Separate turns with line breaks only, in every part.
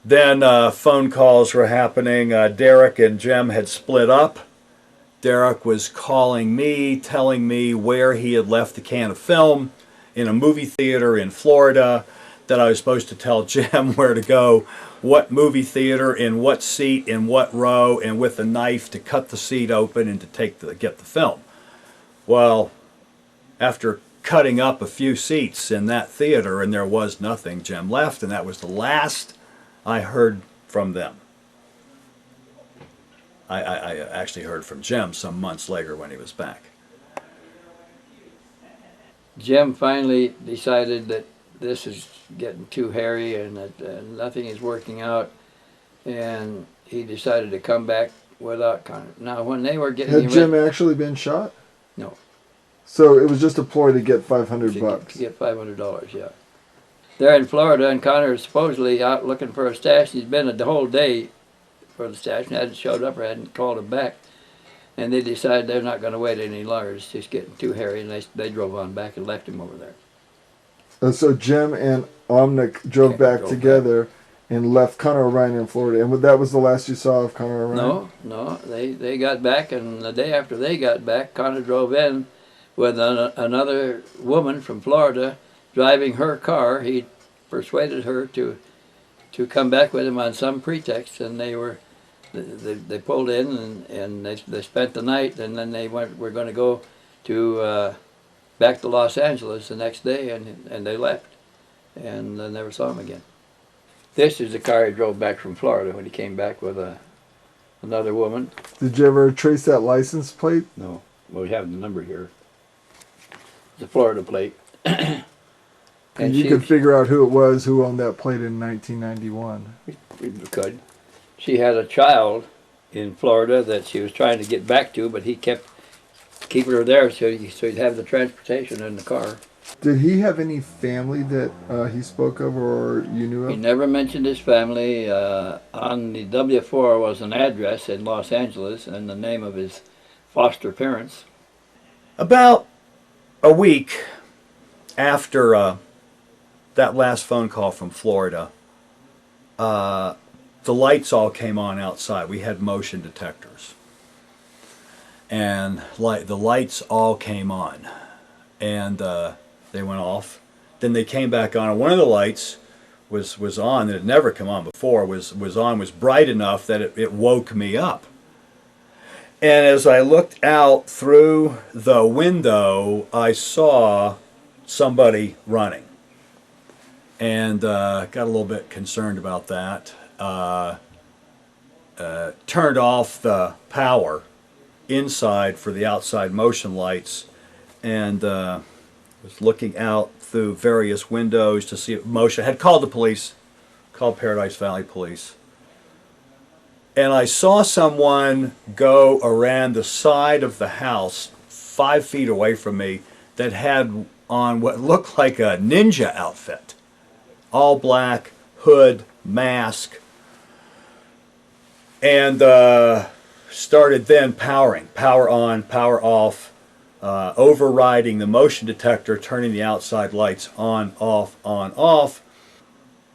Then phone calls were happening. Derek and Jim had split up. Derek was calling me, telling me where he had left the can of film in a movie theater in Florida, that I was supposed to tell Jim where to go, what movie theater, in what seat, in what row, and with a knife to cut the seat open and to get the film. Well, after cutting up a few seats in that theater and there was nothing, Jim left, and that was the last I heard from them. I actually heard from Jim some months later when he was back.
Jim finally decided that this is getting too hairy and that nothing is working out, and he decided to come back without Connor. Now, when they were getting...
Had Jim actually been shot?
No.
So it was just a ploy to get $500.
To get $500, yeah. They're in Florida, and Connor is supposedly out looking for a stash. He's been the whole day for the stash and hadn't showed up or hadn't called him back. And they decided they're not going to wait any longer. It's just getting too hairy, and they drove on back and left him over there.
And so Jim and Omnic drove back together and left Connor O'Ryan in Florida. And that was the last you saw of Connor O'Ryan?
No. They got back, and the day after they got back, Connor drove in with another woman from Florida driving her car. He persuaded her to come back with him on some pretext, and they pulled in and they spent the night, and then were going to go to back to Los Angeles the next day, and they left, and never saw him again. This is the car he drove back from Florida when he came back with another woman.
Did you ever trace that license plate?
No. Well, we have the number here. It's a Florida plate.
And you could figure out who it was who owned that plate in 1991.
We could. She had a child in Florida that she was trying to get back to, but he kept keeping her there so he'd have the transportation in the car.
Did he have any family that he spoke of or you knew of?
He never mentioned his family. On the W-4 was an address in Los Angeles and the name of his foster parents.
About a week after that last phone call from Florida, the lights all came on outside. We had motion detectors. And the lights all came on. And they went off. Then they came back on. And one of the lights was on that had never come on before, was bright enough that it woke me up. And as I looked out through the window, I saw somebody running. And got a little bit concerned about that. Turned off the power inside for the outside motion lights, and was looking out through various windows to see if motion. Had called the police, called Paradise Valley Police. And I saw someone go around the side of the house 5 feet away from me that had on what looked like a ninja outfit. All black, hood, mask, and started then powering, power on, power off, overriding the motion detector, turning the outside lights on, off.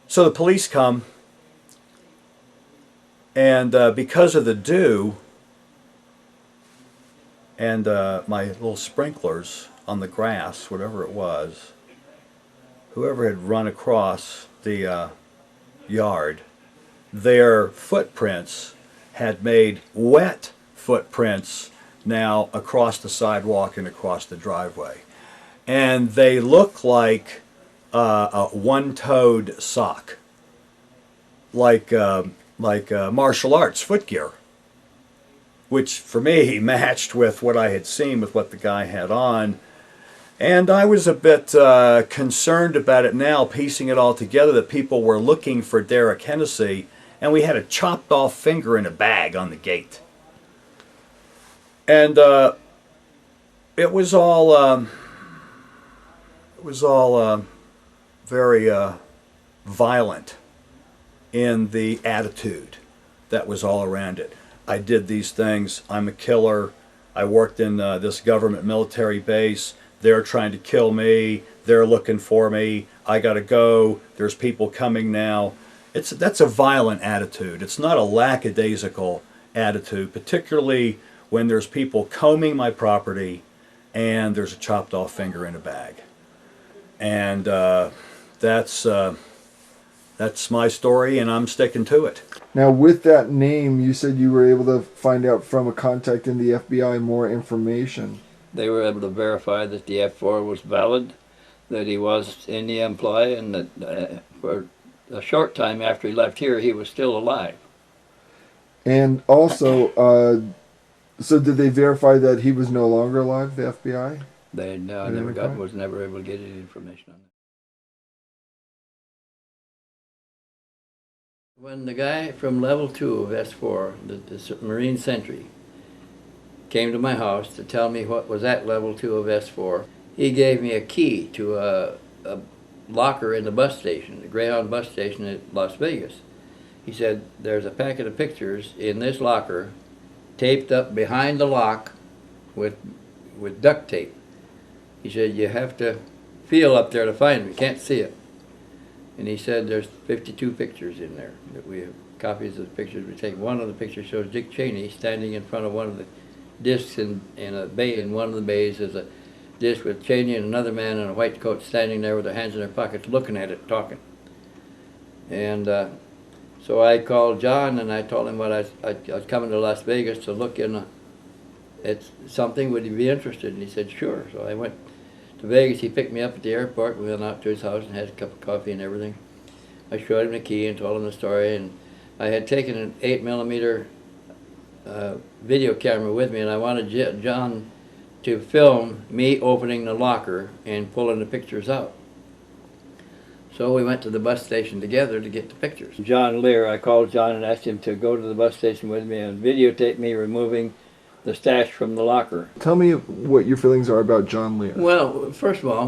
So the police come, and because of the dew and my little sprinklers on the grass, whatever it was, whoever had run across the yard, their footprints had made wet footprints now across the sidewalk and across the driveway. And they look like a one-toed sock, like martial arts footgear, which for me matched with what I had seen with what the guy had on. And I was a bit concerned about it now, piecing it all together, that people were looking for Derek Hennessy, and we had a chopped off finger in a bag on the gate. And it was all very violent in the attitude that was all around it. I did these things. I'm a killer. I worked in this government military base. They're trying to kill me. They're looking for me. I gotta go. There's people coming now. that's a violent attitude. It's not a lackadaisical attitude, particularly when there's people combing my property and there's a chopped off finger in a bag. And that's my story, and I'm sticking to it.
Now, with that name, you said you were able to find out from a contact in the FBI more information.
They were able to verify that the F4 was valid, that he was in the employ, and that for a short time after he left here, he was still alive.
And also, so did they verify that he was no longer alive, the FBI?
They was never able to get any information on that. When the guy from level 2 of S4, the Marine Sentry, came to my house to tell me what was at level 2 of S4, he gave me a key to a locker in the bus station, the Greyhound bus station at Las Vegas. He said, there's a packet of pictures in this locker taped up behind the lock with duct tape. He said, you have to feel up there to find them. You can't see it. And he said there's 52 pictures in there. That we have copies of the pictures we take. One of the pictures shows Dick Cheney standing in front of one of the discs in a bay. In one of the bays is a disc with Cheney and another man in a white coat standing there with their hands in their pockets looking at it, talking. And so I called John and I told him what I was coming to Las Vegas to look in at something. Would he be interested? And he said, sure. So I went to Vegas. He picked me up at the airport. We went out to his house and had a cup of coffee and everything. I showed him the key and told him the story. And I had taken an 8mm video camera with me, and I wanted John to film me opening the locker and pulling the pictures out. So we went to the bus station together to get the pictures. John Lear, I called John and asked him to go to the bus station with me and videotape me removing the stash from the locker.
Tell me what your feelings are about John Lear.
Well, first of all,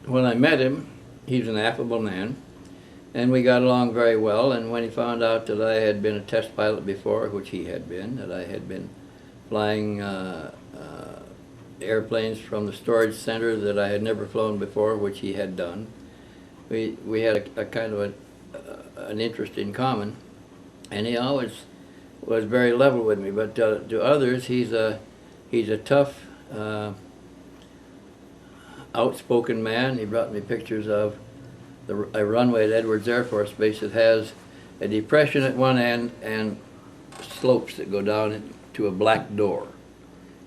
when I met him, he was an affable man, and we got along very well. And when he found out that I had been a test pilot before, which he had been, that I had been flying airplanes from the storage center that I had never flown before, which he had done, we had a kind of an interest in common, and he always was very level with me. But to others, he's a tough, outspoken man. He brought me pictures of a runway at Edwards Air Force Base that has a depression at one end and slopes that go down to a black door.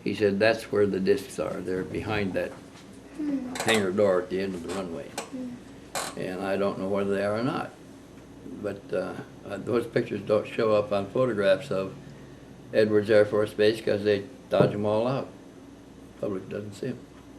He said that's where the discs are. They're behind that hangar door at the end of the runway. And I don't know whether they are or not. But those pictures don't show up on photographs of Edwards Air Force Base because they dodge them all out. The public doesn't see them.